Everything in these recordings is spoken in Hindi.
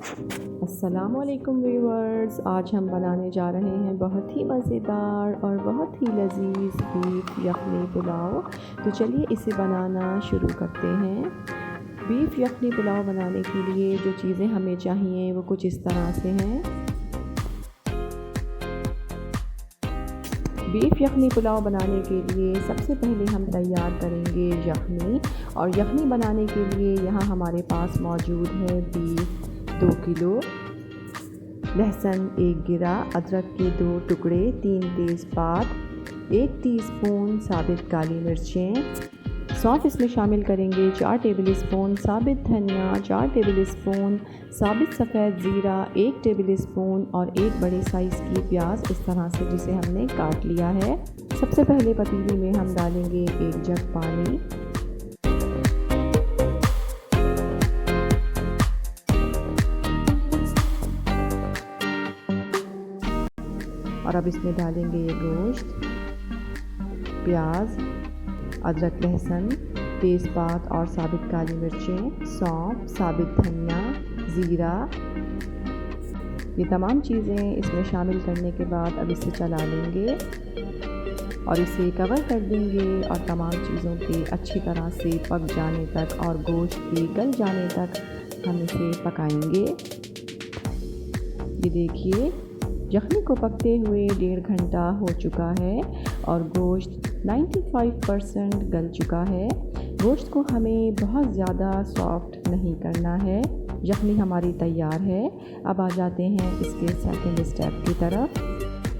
अस्सलामुअलैकुम व्यूअर्स, आज हम बनाने जा रहे हैं बहुत ही मज़ेदार और बहुत ही लजीज बीफ यखनी पुलाव। तो चलिए इसे बनाना शुरू करते हैं। बीफ यखनी पुलाव बनाने के लिए जो चीज़ें हमें चाहिए वो कुछ इस तरह से हैं। बीफ यखनी पुलाव बनाने के लिए सबसे पहले हम तैयार करेंगे यखनी, और यखनी बनाने के लिए यहाँ हमारे पास मौजूद है बीफ 2 किलो, लहसुन 1 गिरा, अदरक के 2 टुकड़े, 3 तेज़पात, 1 टीस्पून साबित काली मिर्चें, सौंफ इसमें शामिल करेंगे, 4 टेबल स्पून साबित धनिया, 4 टेबल स्पून साबित सफ़ेद ज़ीरा, 1 टेबल स्पून और 1 बड़े साइज़ की प्याज इस तरह से जिसे हमने काट लिया है। सबसे पहले पतीली में हम डालेंगे 1 जग पानी, और अब इसमें डालेंगे ये गोश्त, प्याज, अदरक, लहसुन, तेज़पात और साबित काली मिर्चें, सौंफ, साबित धनिया, ज़ीरा, ये तमाम चीज़ें इसमें शामिल करने के बाद अब इसे चला लेंगे और इसे कवर कर देंगे और तमाम चीज़ों के अच्छी तरह से पक जाने तक और गोश्त के गल जाने तक हम इसे पकाएंगे। ये देखिए यखनी को पकते हुए 1.5 घंटा हो चुका है और गोश्त 95% गल चुका है। गोश्त को हमें बहुत ज़्यादा सॉफ्ट नहीं करना है। यखनी हमारी तैयार है। अब आ जाते हैं इसके सेकंड स्टेप की तरफ।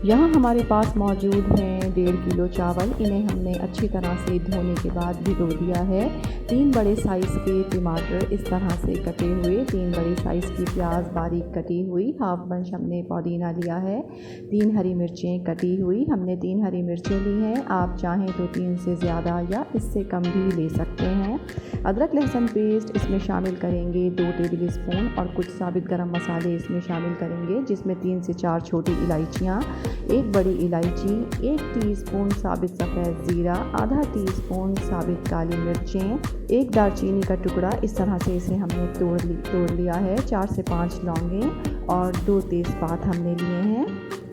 यहाँ हमारे पास मौजूद हैं 1.5 किलो चावल। इन्हें हमने अच्छी तरह से धोने के बाद भिगो दिया है। 3 बड़े साइज़ के टमाटर इस तरह से कटे हुए, 3 बड़ी साइज़ की प्याज बारीक कटी हुई, हाफ बंच हमने पुदीना लिया है, 3 हरी मिर्चें कटी हुई, हमने 3 हरी मिर्चें ली हैं। आप चाहें तो 3 से ज़्यादा या इससे कम भी ले सकते हैं। अदरक लहसुन पेस्ट इसमें शामिल करेंगे 2 टेबल स्पून और कुछ साबित गरम मसाले इसमें शामिल करेंगे, जिसमें 3 से 4 छोटी इलायचियाँ, 1 बड़ी इलायची, 1 टीस्पून साबित सफ़ेद ज़ीरा, आधा टीस्पून साबित काली मिर्चें, 1 दालचीनी का टुकड़ा इस तरह से इसे हमने तोड़ लिया है, 4 से 5 लौंगें और 2 तेज़पात हमने लिए हैं,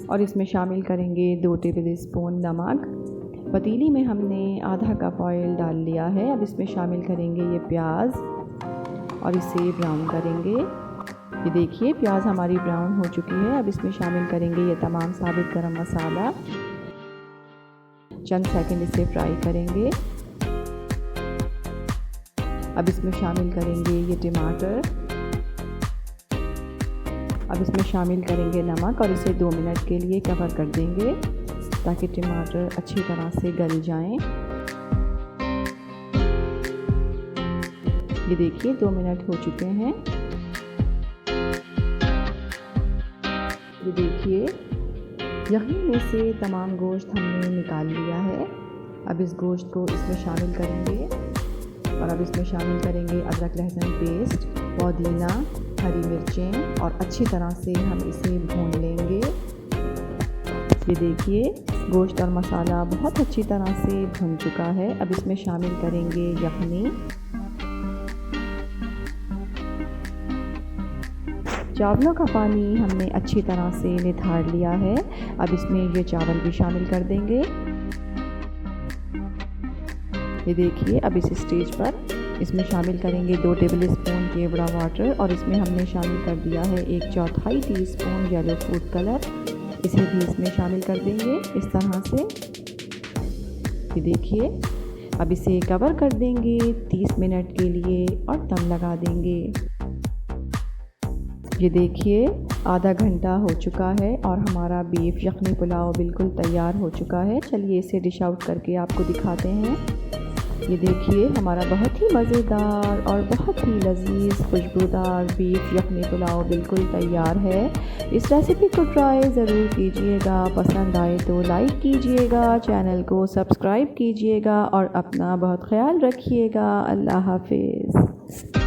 और इसमें शामिल करेंगे 2 टेबल स्पून नमक। पतीली में हमने आधा कप ऑयल डाल लिया है। अब इसमें शामिल करेंगे ये प्याज और इसे ब्राउन करेंगे। ये देखिए प्याज हमारी ब्राउन हो चुकी है। अब इसमें शामिल करेंगे ये तमाम साबित गरम मसाला, चंद सेकंड इसे फ्राई करेंगे। अब इसमें शामिल करेंगे ये टमाटर, अब इसमें शामिल करेंगे नमक और इसे 2 मिनट के लिए कवर कर देंगे ताकि टमाटर अच्छी तरह से गल जाएं। ये देखिए 2 मिनट हो चुके हैं। ये देखिए यखनी में से तमाम गोश्त हमने निकाल लिया है। अब इस गोश्त को इसमें शामिल करेंगे और अब इसमें शामिल करेंगे अदरक लहसुन पेस्ट, पुदीना, हरी मिर्चें और अच्छी तरह से हम इसे भून लेंगे। ये देखिए गोश्त और मसाला बहुत अच्छी तरह से भुन चुका है। अब इसमें शामिल करेंगे यखनी, चावलों का पानी हमने अच्छी तरह से निथार लिया है। अब इसमें ये चावल भी शामिल कर देंगे। ये देखिए अब इस स्टेज पर इसमें शामिल करेंगे 2 टेबल स्पून केवड़ा वाटर और इसमें हमने शामिल कर दिया है 1/4 टीस्पून येलो फूड कलर, इसे भी इसमें शामिल कर देंगे इस तरह से। ये देखिए अब इसे कवर कर देंगे 30 मिनट के लिए और दम लगा देंगे। ये देखिए आधा घंटा हो चुका है और हमारा बीफ यखनी पुलाव बिल्कुल तैयार हो चुका है। चलिए इसे डिश आउट करके आपको दिखाते हैं। ये देखिए हमारा बहुत ही मज़ेदार और बहुत ही लजीज खुशबूदार बीफ यखनी पुलाव बिल्कुल तैयार है। इस रेसिपी को ट्राई ज़रूर कीजिएगा। पसंद आए तो लाइक कीजिएगा, चैनल को सब्सक्राइब कीजिएगा और अपना बहुत ख्याल रखिएगा। अल्लाह हाफिज़।